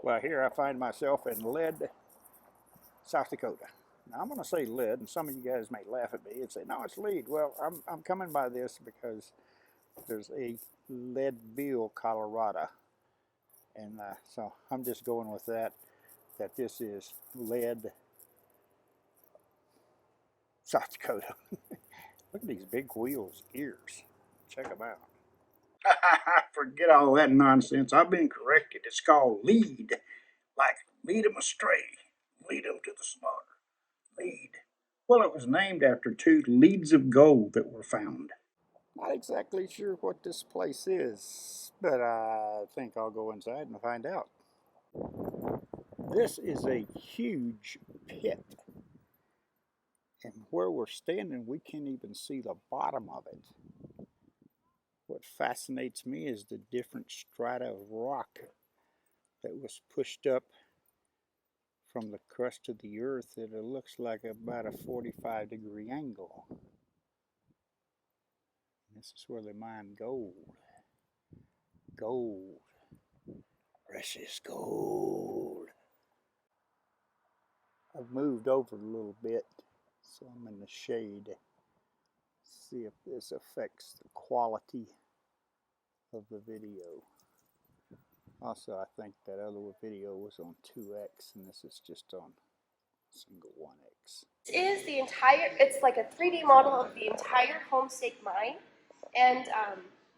Well, here I find myself in Lead, South Dakota. Now I'm going to say lead, and some of you guys may laugh at me and say, no, it's lead. Well, I'm coming by this because there's a Leadville, Colorado. And so I'm just going with that this is Lead, South Dakota. Look at these big wheels, gears. Check them out. Forget all that nonsense. I've been corrected. It's called lead. Like lead 'em astray, lead 'em to the slaughter. Lead. Well, it was named after 2 leads of gold that were found. Not exactly sure what this place is, but I think I'll go inside and find out. This is a huge pit. And where we're standing, we can't even see the bottom of it. What fascinates me is the different strata of rock that was pushed up from the crust of the earth. It looks like about a 45-degree angle. This is where they mine gold. Gold. Precious gold. I've moved over a little bit, so I'm in the shade. See if this affects the quality of the video. Also, I think that other video was on 2x, and this is just on single 1x. This is the entire, it's like a 3D model of the entire Homestake mine, and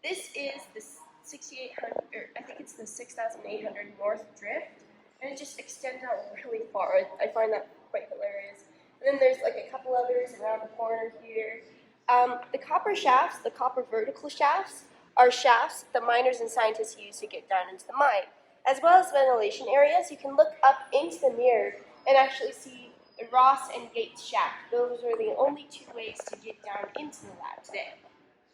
this is the 6,800, or I think it's the 6,800 North Drift, and it just extends out really far. I find that quite hilarious. And then there's like a couple others around the corner here. The copper shafts, the copper vertical shafts, are shafts that miners and scientists use to get down into the mine. As well as ventilation areas, you can look up into the mirror and actually see Ross and Gates shaft. Those are the only 2 ways to get down into the lab today.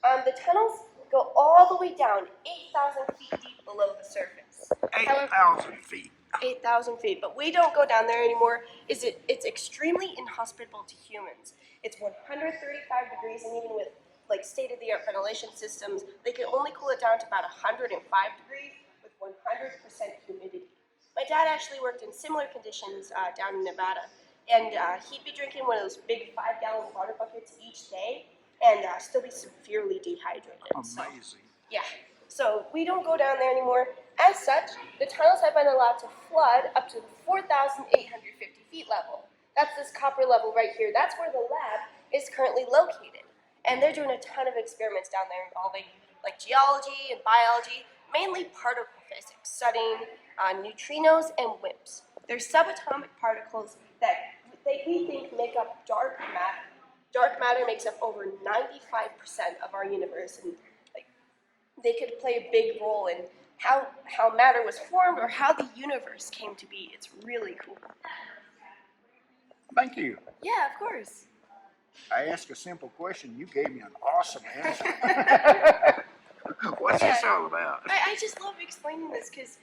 The tunnels go all the way down 8,000 feet deep below the surface. 8,000 feet. 8,000 feet, but we don't go down there anymore. It's extremely inhospitable to humans. It's 135 degrees, and even with like state-of-the-art ventilation systems, they can only cool it down to about 105 degrees with 100% humidity. My dad actually worked in similar conditions down in Nevada, and he'd be drinking one of those big 5-gallon water buckets each day and still be severely dehydrated. Amazing. So, yeah. So we don't go down there anymore. As such, the tunnels have been allowed to flood up to 4,850 feet level. That's this copper level right here. That's where the lab is currently located. And they're doing a ton of experiments down there involving like geology and biology, mainly particle physics, studying neutrinos and WIMPs. They're subatomic particles that we think make up dark matter. Dark matter makes up over 95% of our universe, and like, they could play a big role in how matter was formed or how the universe came to be. It's really cool. Thank you. Yeah, of course. I asked a simple question. You gave me an awesome answer. What's this all about? I just love explaining this because,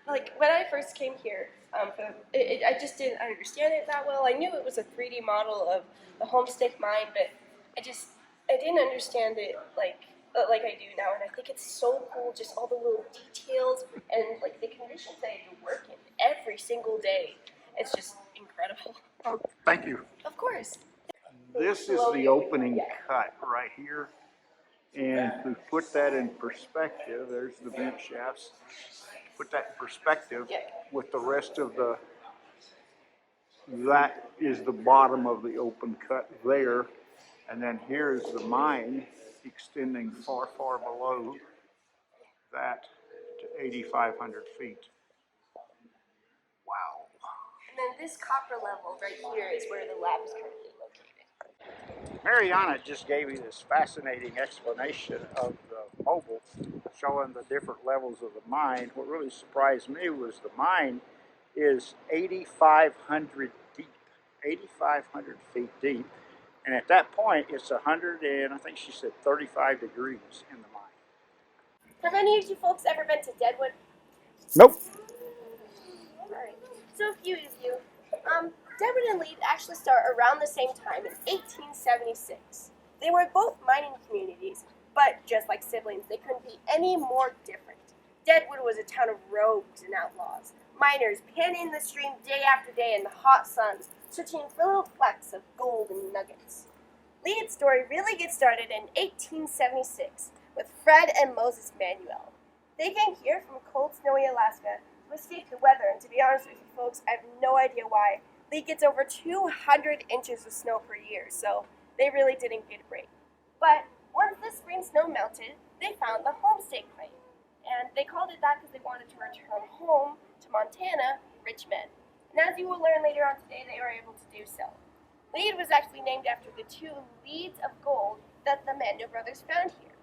when I first came here, I just didn't understand it that well. I knew it was a 3D model of the Homestake mine, but I didn't understand it like I do now. And I think it's so cool, just all the little details and like the conditions that I have to work in every single day. It's just incredible. Oh, thank you. Of course. This is the opening cut right here, and to put that in perspective, there's the vent shafts. Put that in perspective with the rest of that is the bottom of the open cut there, and then here's the mine extending far, far below that to 8,500 feet. Wow. And then this copper level right here is where the lab is currently located. Mariana just gave me this fascinating explanation of the mobile, showing the different levels of the mine. What really surprised me was the mine is 8,500 deep, 8,500 feet deep. And at that point, it's 100 and I think she said 35 degrees in the mine. Have any of you folks ever been to Deadwood? Nope. Alright, so a few of you. Deadwood and Lead actually start around the same time in 1876. They were both mining communities, but just like siblings, they couldn't be any more different. Deadwood was a town of rogues and outlaws. miners panning the stream day after day in the hot sun, searching for little flecks of gold and nuggets. Lead's story really gets started in 1876 with Fred and Moses Manuel. They came here from cold, snowy Alaska to escape the weather, and to be honest with you folks, I have no idea why. Lead gets over 200 inches of snow per year, so they really didn't get a break. But once the spring snow melted, they found the Homestake claim, and they called it that because they wanted to return home to Montana, rich men. And as you will learn later on today, they were able to do so. Lead was actually named after the two leads of gold that the Manuel brothers found here.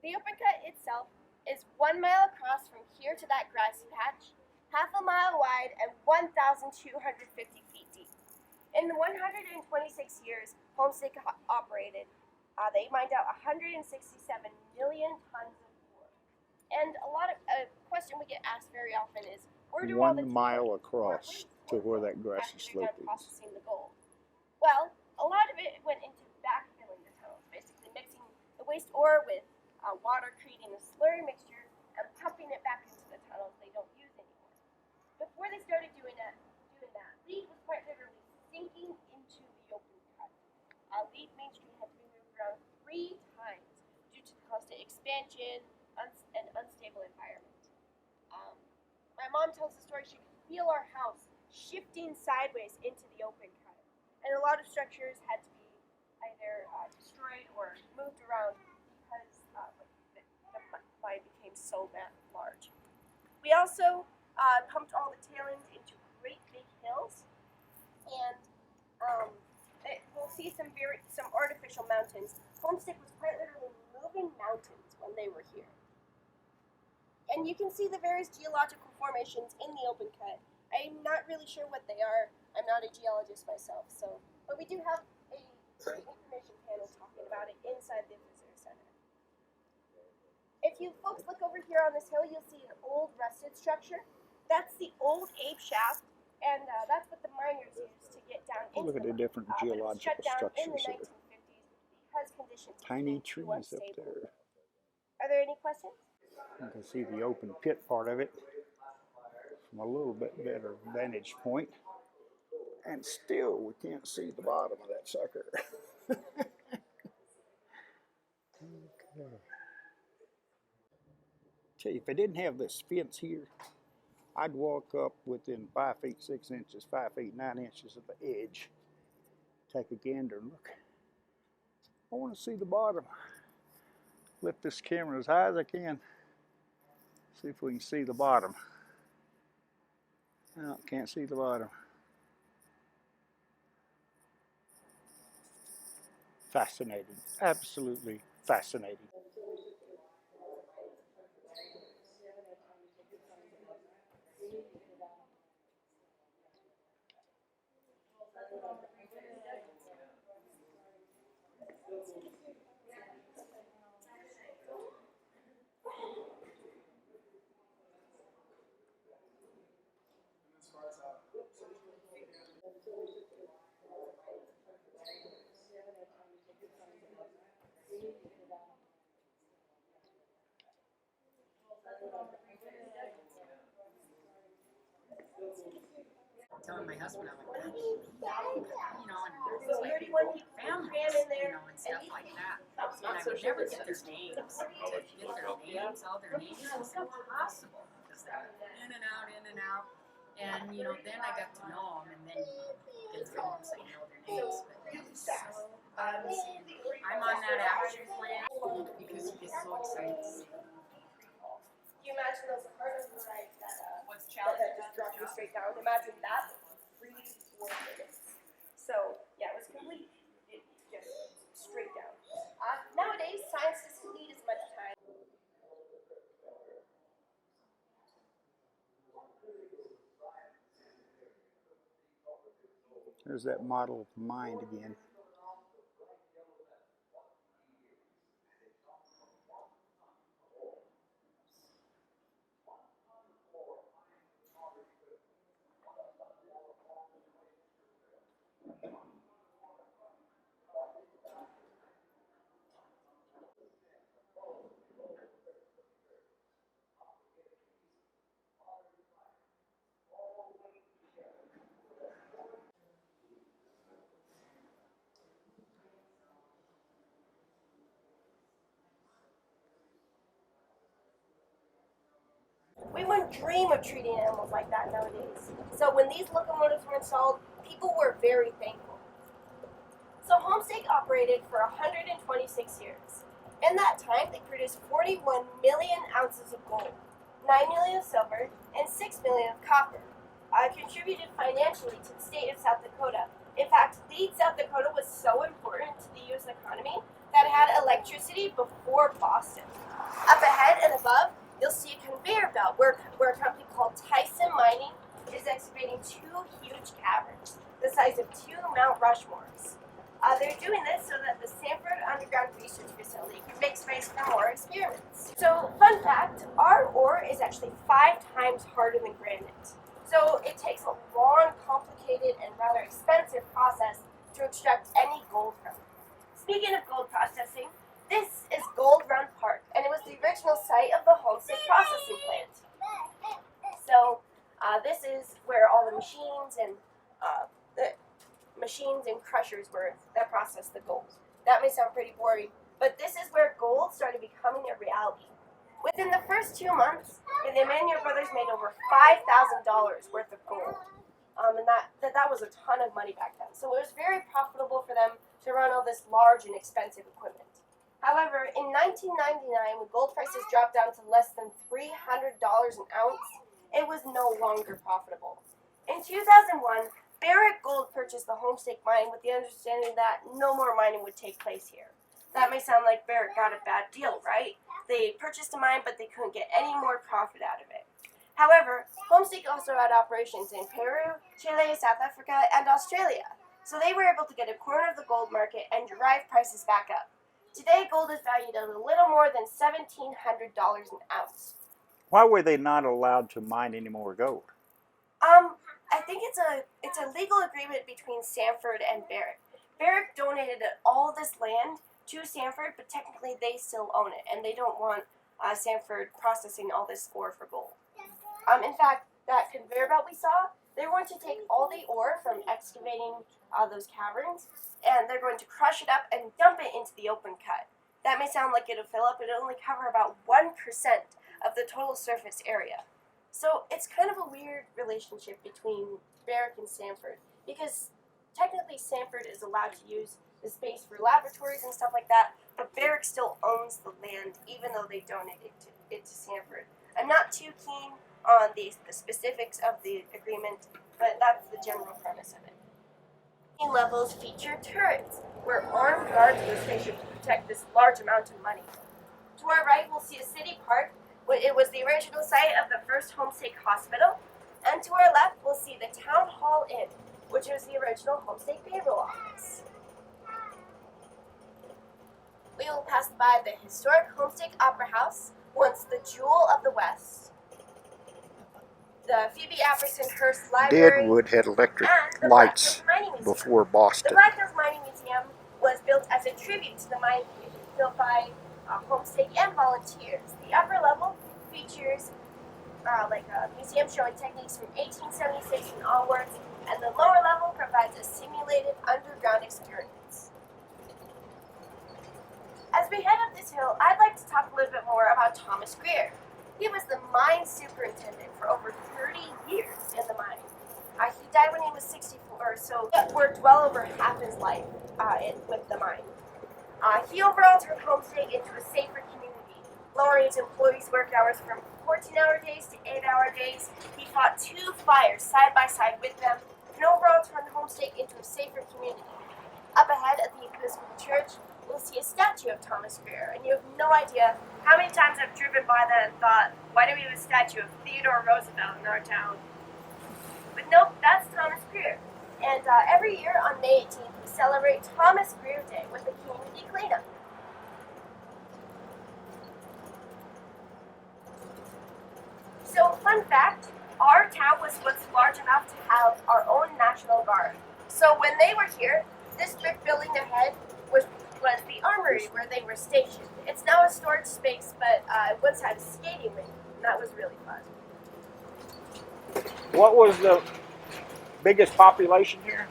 The open cut itself is 1 mile across from here to that grassy patch, half a mile wide, and 1,250 feet deep. In the 126 years Homestake operated, they mined out 167 million tons of ore. And a question we get asked very often is, where do all the 1 mile across to where that grassy slope is. Processing the gold? Well, a lot of it went into backfilling the tunnels, basically mixing the waste ore with water, creating a slurry mixture, and pumping it back into the tunnels they don't use anymore. Before they started doing that, lead was quite literally sinking into the open cut. Lead Main Street had to be moved around 3 times due to the constant expansion and unstable environment. My mom tells the story she could feel our house shifting sideways into the open cut, and a lot of structures had to be either destroyed or moved around because the mine became so large. We also pumped all the tailings into great big hills, and we'll see some artificial mountains. Homestake was quite literally moving mountains when they were here. And you can see the various geological formations in the open cut. I'm not really sure what they are. I'm not a geologist myself, but we do have a great information panel talking about it inside the visitor center. If you folks look over here on this hill, you'll see an old rusted structure. That's the old Abe shaft, and that's what the miners used to get down into Look at the different geological structures in the there. 1950s because conditions Tiny became too trees up unstable. there. Are there any questions? You can see the open pit part of it from a little bit better vantage point. And still, we can't see the bottom of that sucker. Okay. Tell you, if I didn't have this fence here, I'd walk up within 5 feet 6 inches, 5 feet 9 inches of the edge. Take a gander and look. I want to see the bottom. Lift this camera as high as I can. See if we can see the bottom. No, can't see the bottom. Fascinating. Absolutely fascinating. Telling my husband, I'm like, you know, and it's like families, you know, and stuff like that. And I would never get their names. To get their names, all their names was impossible because they're in and out, in and out. And, you know, then I got to know them, and then you get through them so you know their names. But it was so fun seeing. I'm on that action plan because you get so excited to see. Do you imagine those hurdles like that? What's challenging? That just dropped you straight down. Imagine that for 3 to 4 minutes. So yeah, it was complete. It just straight down. Nowadays, science doesn't need as much time. There's that model of mind again. wouldn't dream of treating animals like that nowadays. So when these locomotives were installed, people were very thankful. So Homestake operated for 126 years. In that time, they produced 41 million ounces of gold, 9 million of silver, and 6 million of copper. Contributed financially to the state of South Dakota. In fact, Lead, South Dakota was so important to the U.S. economy that it had electricity before Boston. Up ahead and above, you'll see a conveyor belt where a company called Tyson Mining is excavating 2 huge caverns, the size of 2 Mount Rushmores. They're doing this so that the Sanford Underground Research Facility can make space for more experiments. So, fun fact, our ore is actually 5 times harder than granite. So it takes a long, complicated, and rather expensive process to extract any gold from it. Speaking of gold processing, this is Gold Run Park, and it was the original site of the Homestake processing plant. So this is where all the machines and crushers were that processed the gold. That may sound pretty boring, but this is where gold started becoming a reality. Within the first 2 months, the Emmanuel brothers made over $5,000 worth of gold. And that was a ton of money back then. So it was very profitable for them to run all this large and expensive equipment. However, in 1999, when gold prices dropped down to less than $300 an ounce, it was no longer profitable. In 2001, Barrick Gold purchased the Homestake mine with the understanding that no more mining would take place here. That may sound like Barrick got a bad deal, right? They purchased a mine, but they couldn't get any more profit out of it. However, Homestake also had operations in Peru, Chile, South Africa, and Australia, so they were able to get a corner of the gold market and drive prices back up. Today, gold is valued at a little more than $1,700 an ounce. Why were they not allowed to mine any more gold? I think it's a legal agreement between Sanford and Barrick. Barrick donated all this land to Sanford, but technically they still own it, and they don't want Sanford processing all this ore for gold. In fact, that conveyor belt we saw, they're going to take all the ore from excavating those caverns, and they're going to crush it up and dump it into the open cut. That may sound like it'll fill up, but it'll only cover about 1% of the total surface area. So it's kind of a weird relationship between Barrick and Sanford, because technically Sanford is allowed to use the space for laboratories and stuff like that, but Barrick still owns the land, even though they donated it to Sanford. I'm not too keen on the specifics of the agreement, but that's the general premise of it. Levels feature turrets, where armed guards were stationed to protect this large amount of money. To our right, we'll see a city park. It was the original site of the first Homestake hospital. And to our left, we'll see the Town Hall Inn, which was the original Homestake payroll office. We will pass by the historic Homestake Opera House, once the jewel of the West, the Phoebe Apperson Hearst Library, Deadwood had electric and the lights Black Hills Mining Museum. before Boston. The Black Hills Mining Museum was built as a tribute to the mine community, built by Homestake and volunteers. The upper level features a museum showing techniques from 1876 and onwards, and the lower level provides a simulated underground experience. As we head up this hill, I'd like to talk a little bit more about Thomas Greer. He was the mine superintendent for over 30 years in the mine. He died when he was 64, so he worked well over half his life with the mine. He overall turned Homestake into a safer community, lowering his employees' work hours from 14-hour days to 8-hour days. He fought 2 fires side by side with them, and overall turned Homestake into a safer community. Up ahead at the Episcopal Church, we'll see a statue of Thomas Greer, and you have no idea how many times I've driven by that and thought, why do we have a statue of Theodore Roosevelt in our town? But nope, that's Thomas Greer. And every year on May 18th, we celebrate Thomas Greer Day with a community cleanup. So, fun fact, our town was once large enough to have our own National Guard. So when they were here, this brick building ahead was the armory where they were stationed. It's now a storage space, but it once had a skating rink, and that was really fun. What was the biggest population here?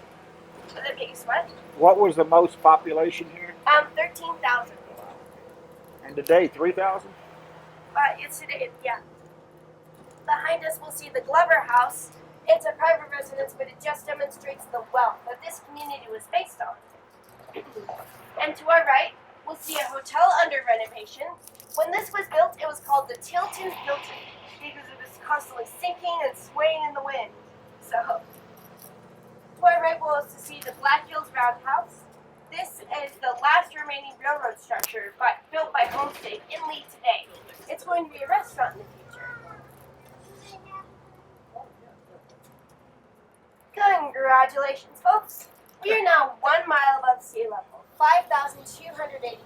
The biggest what? What was the most population here? 13,000 people. And today, 3,000? It's today, yeah. Behind us, we'll see the Glover House. It's a private residence, but it just demonstrates the wealth that this community was based on. And to our right, we'll see a hotel under renovation. When this was built, it was called the Tilton Hilton because it was constantly sinking and swaying in the wind. So, to our right, we'll also see the Black Hills Roundhouse. This is the last remaining railroad structure built by Homestake in Lee today. It's going to be a restaurant in the future. Congratulations, folks! We are now 1 mile above sea level, 5,280 feet.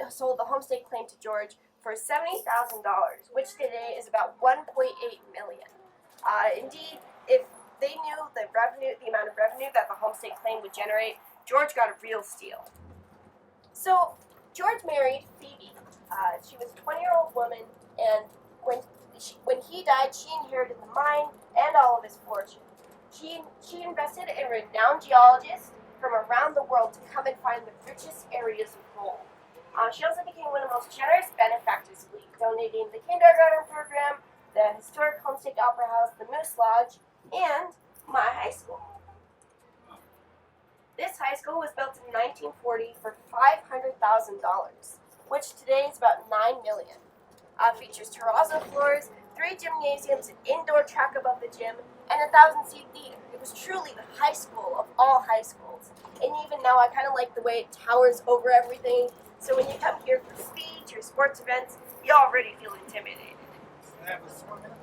Sold the Homestake claim to George for $70,000, which today is about $1.8 million. Indeed, if they knew the amount of revenue that the Homestake claim would generate, George got a real steal. So George married Phoebe. She was a 20-year-old woman, and when he died, she inherited the mine and all of his fortune. She invested in renowned geologists from around the world to come and find the richest areas of gold. She also became one of the most generous benefactors of Lee, donating the kindergarten program, the historic Homestake Opera House, the Moose Lodge, and my high school. This high school was built in 1940 for $500,000, which today is about $9 million. Features terrazzo floors, 3 gymnasiums, an indoor track above the gym, and a 1,000-seat theater. It was truly the high school of all high schools. And even now, I kind of like the way it towers over everything. So when you come here for speech or sports events, you already feel intimidated. Does it have a swimming?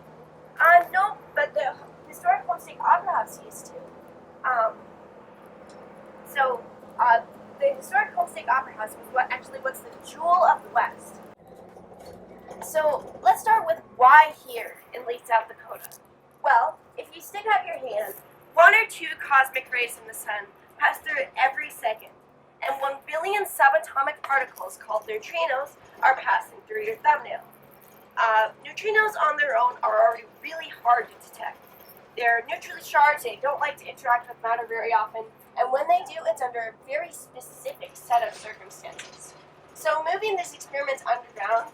No, but the historic Homestake Opera House used to. The historic Homestake Opera House was what's the jewel of the West. So let's start with why here in Lee, South Dakota. Well, if you stick out your hand, 1 or 2 cosmic rays from the sun pass through it every second, and 1 billion subatomic particles called neutrinos are passing through your thumbnail. Neutrinos on their own are already really hard to detect. They're neutrally charged, they don't like to interact with matter very often, and when they do, it's under a very specific set of circumstances. So moving these experiments underground,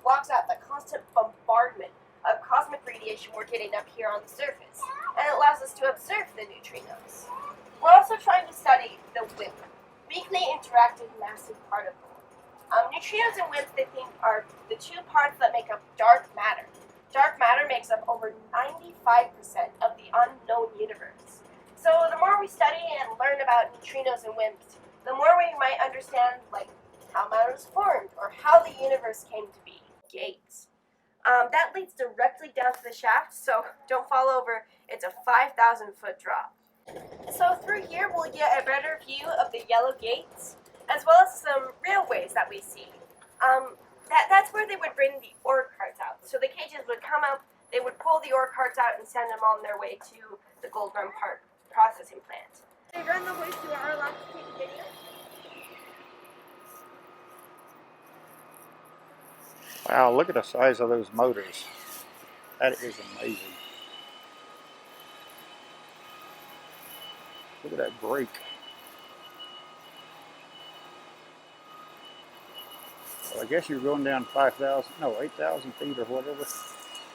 blocks out the constant bombardment of cosmic radiation we're getting up here on the surface, and it allows us to observe the neutrinos. We're also trying to study the WIMP, weakly interacting massive particle. Neutrinos and WIMP, they think, are the 2 parts that make up dark matter. Dark matter makes up over 95% of the unknown universe. So the more we study and learn about neutrinos and WIMPs, the more we might understand, like, how matter is formed, or how the universe came to be. Gates. That leads directly down to the shaft, so don't fall over. It's a 5,000-foot drop. So through here, we'll get a better view of the yellow gates, as well as some railways that we see. That's where they would bring the ore carts out. So the cages would come up, they would pull the ore carts out and send them on their way to the Gold Run Park processing plant. They run the hoist to our allowed to take a video. Wow, look at the size of those motors. That is amazing. Look at that brake. Well, I guess you're going down 8,000 feet or whatever.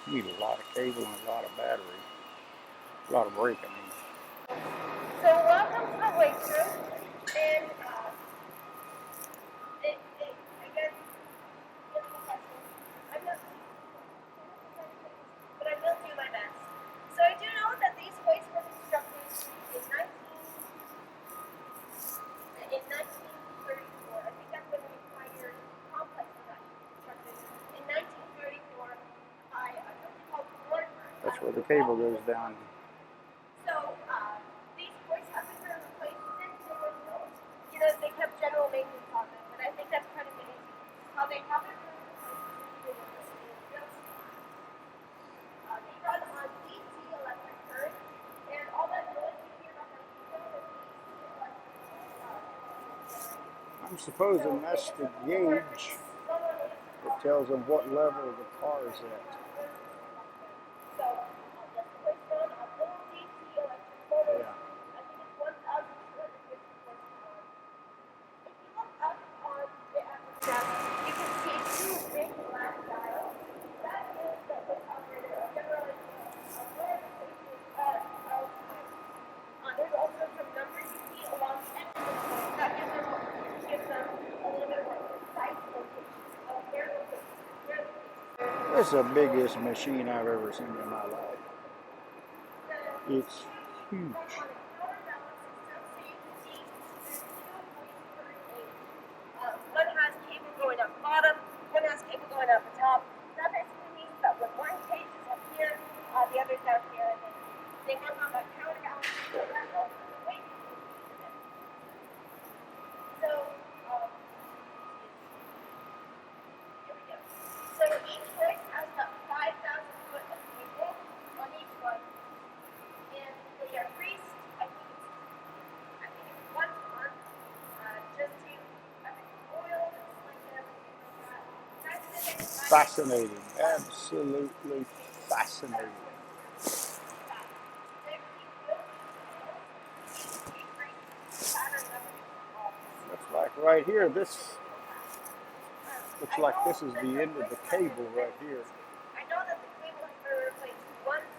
You need a lot of cable and a lot of battery. A lot of brake, I mean. So welcome to the hoist room. And again, but I will do my best. So I do know that these hoists were constructed in 1934. I think that's when the entire complex was constructed. In 1934 by a company called Ford. That's where the cable goes down. So these hoists have been replaced since they were built. You know, they kept general maintenance on them, but I think that's kind of amazing how they haven't been replaced. They run on DC electric current, and all that noise you hear behind them is DC electric. I'm supposing that's the gauge that tells them what level the car is at. So this was run on little DC electric motors. Yeah. I think it's 1,250 horsepower. If you look up on the atmosphere, you can This is the biggest machine I've ever seen in my life. It's huge. One has cable going up the bottom, one has cable going up the top. That basically means that when one cage is up here, the other's down here, and then they work on that counterbalance. So, here we go. So each place has about 5,000 foot of cable on each one, and they are greased. I think it's once a month, just to oil and slick everything like that. Fascinating. Absolutely fascinating. Looks like right here, this looks like this is the end of the cable right here. I know that the cable has been replaced once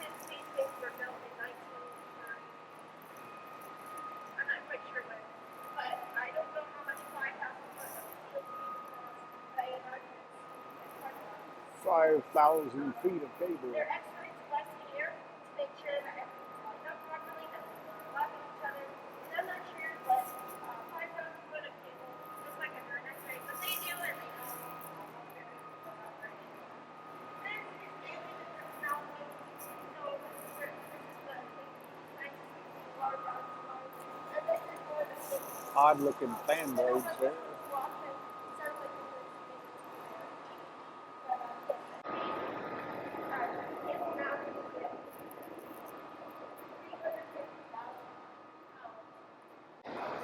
since these things were built in 1930. I'm not quite sure when, but I don't know how much 5,000 foot of steel cable costs. 5,000 feet of cable. They're experts collecting here to make sure that everything's lined up properly, that it's not on each other. And I'm not sure, but 5,000 foot of cable looks like a direct X-ray, but they do, and they know. Odd looking fan blades there.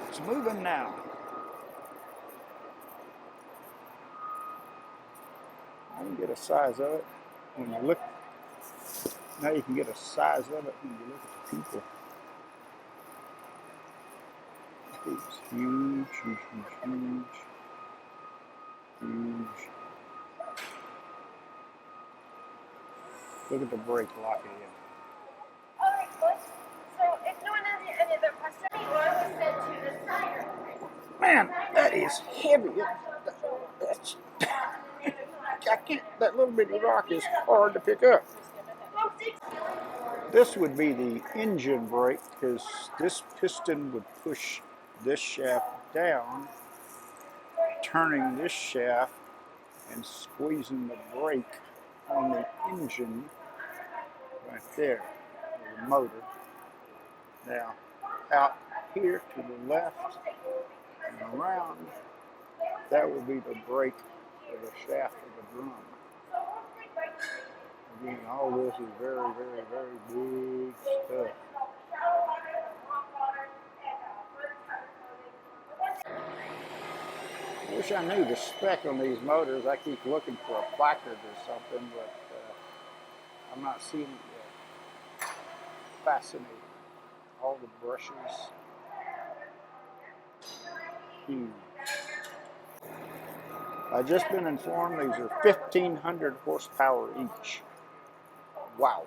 It's moving now. I can get a size of it when you look. Now you can get a size of it when you look at the people. It's huge, huge, huge, huge, huge. Look at the brake locking in. Alright, good. So if no one has any other questions, you want to send to the side. Man, that is heavy. That's, I can't, that little bitty rock is hard to pick up. This would be the engine brake because this piston would push this shaft down, turning this shaft and squeezing the brake on the engine right there, the motor. Now, out here to the left and around, that would be the brake for the shaft of the drum. Again, all this is very, very, very big stuff. I wish I knew the spec on these motors. I keep looking for a placard or something, but I'm not seeing it yet. Fascinating. All the brushes. Huge. I've just been informed these are 1,500 horsepower each. Wow.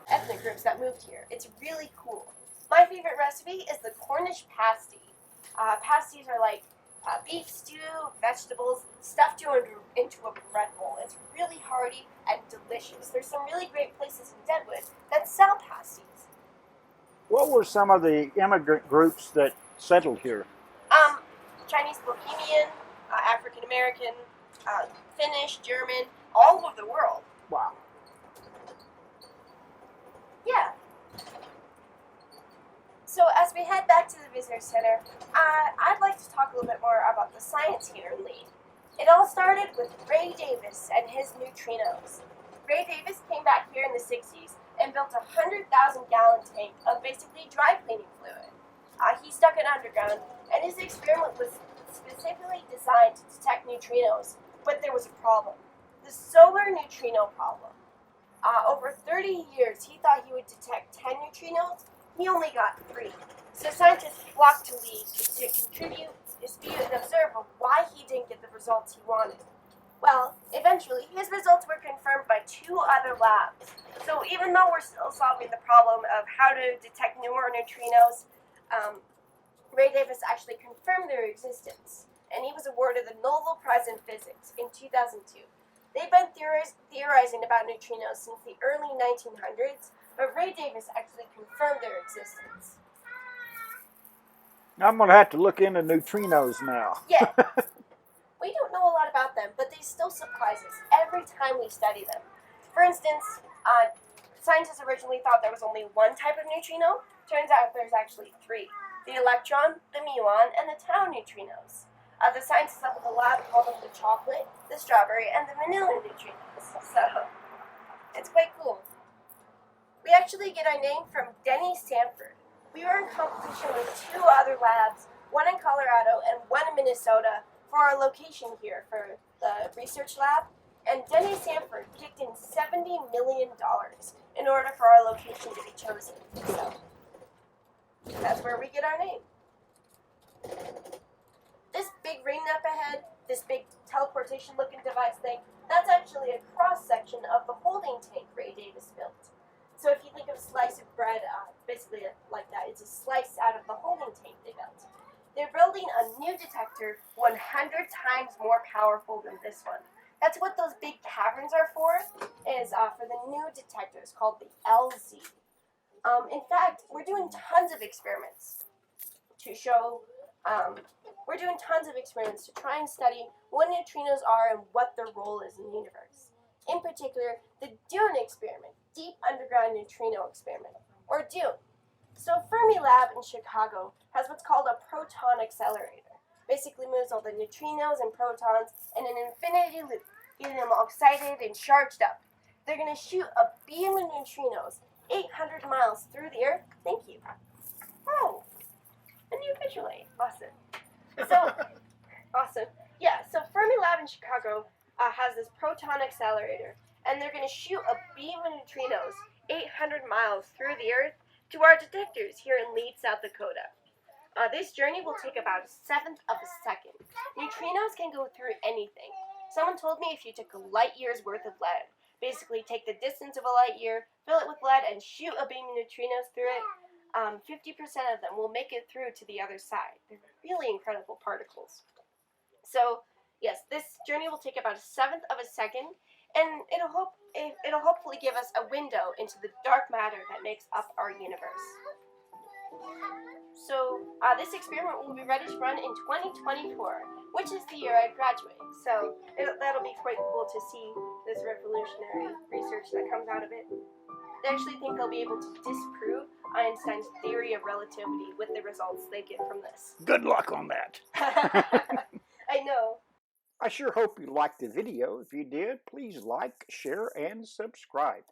Ethnic groups that moved here. It's really cool. My favorite recipe is the Cornish pasty. Pasties are like beef stew, vegetables, stuffed into a bread bowl. It's really hearty and delicious. There's some really great places in Deadwood that sell pasties. What were some of the immigrant groups that settled here? Chinese, Bohemian, African American, Finnish, German, all over the world. Wow. Yeah. So as we head back to the visitor center, I'd like to talk a little bit more about the science here in Lee. It all started with Ray Davis and his neutrinos. Ray Davis came back here in the 60s and built a 100,000-gallon tank of basically dry cleaning fluid. He stuck it underground, and his experiment was specifically designed to detect neutrinos, but there was a problem. The solar neutrino problem. Over 30 years, he thought he would detect 10 neutrinos. He only got 3. So scientists flocked to Lee to contribute, dispute, and observe why he didn't get the results he wanted. Well, eventually, his results were confirmed by 2 other labs. So even though we're still solving the problem of how to detect newer neutrinos, Ray Davis actually confirmed their existence, and he was awarded the Nobel Prize in Physics in 2002. They've been theorizing about neutrinos since the early 1900s, but Ray Davis actually confirmed their existence. I'm going to have to look into neutrinos now. Yeah. We don't know a lot about them, but they still surprise us every time we study them. For instance, scientists originally thought there was only one type of neutrino. Turns out there's actually three: the electron, the muon, and the tau neutrinos. The scientists up at the lab call them the chocolate, the strawberry, and the vanilla neutrinos. So, it's quite cool. We actually get our name from Sanford. We were in competition with two other labs, one in Colorado and one in Minnesota, for our location here for the research lab, and Sanford kicked in $70 million in order for our location to be chosen. So that's where we get our name. This big ring up ahead, this big teleportation looking device thing, that's actually a cross section of the holding tank Ray Davis built. So if you think of a slice of bread, basically like that, it's a slice out of the holding tank they built. They're building a new detector 100 times more powerful than this one. That's what those big caverns are for, is for the new detectors called the LZ. In fact, we're doing tons of experiments to show, we're doing tons of experiments to try and study what neutrinos are and what their role is in the universe. In particular, the DUNE experiment, Deep Underground Neutrino Experiment, or DUNE. So Fermilab in Chicago has what's called a proton accelerator. Basically moves all the neutrinos and protons in an infinity loop, getting them all excited and charged up. They're going to shoot a beam of neutrinos 800 miles through the Earth. Thank you. Oh, a new visual aid. Awesome. So, awesome. Yeah, so Fermilab in Chicago has this proton accelerator, and they're going to shoot a beam of neutrinos 800 miles through the Earth to our detectors here in Leeds, South Dakota. This journey will take about 1/7 of a second. Neutrinos can go through anything. Someone told me if you took a light year's worth of lead, basically take the distance of a light year, fill it with lead, and shoot a beam of neutrinos through it, 50% of them will make it through to the other side. They're really incredible particles. So, yes, this journey will take about 1/7 of a second, and it'll hopefully give us a window into the dark matter that makes up our universe. So this experiment will be ready to run in 2024, which is the year I graduate. So that'll be quite cool to see this revolutionary research that comes out of it. They actually think they'll be able to disprove Einstein's theory of relativity with the results they get from this. Good luck on that. I know. I sure hope you liked the video. If you did, please like, share, and subscribe.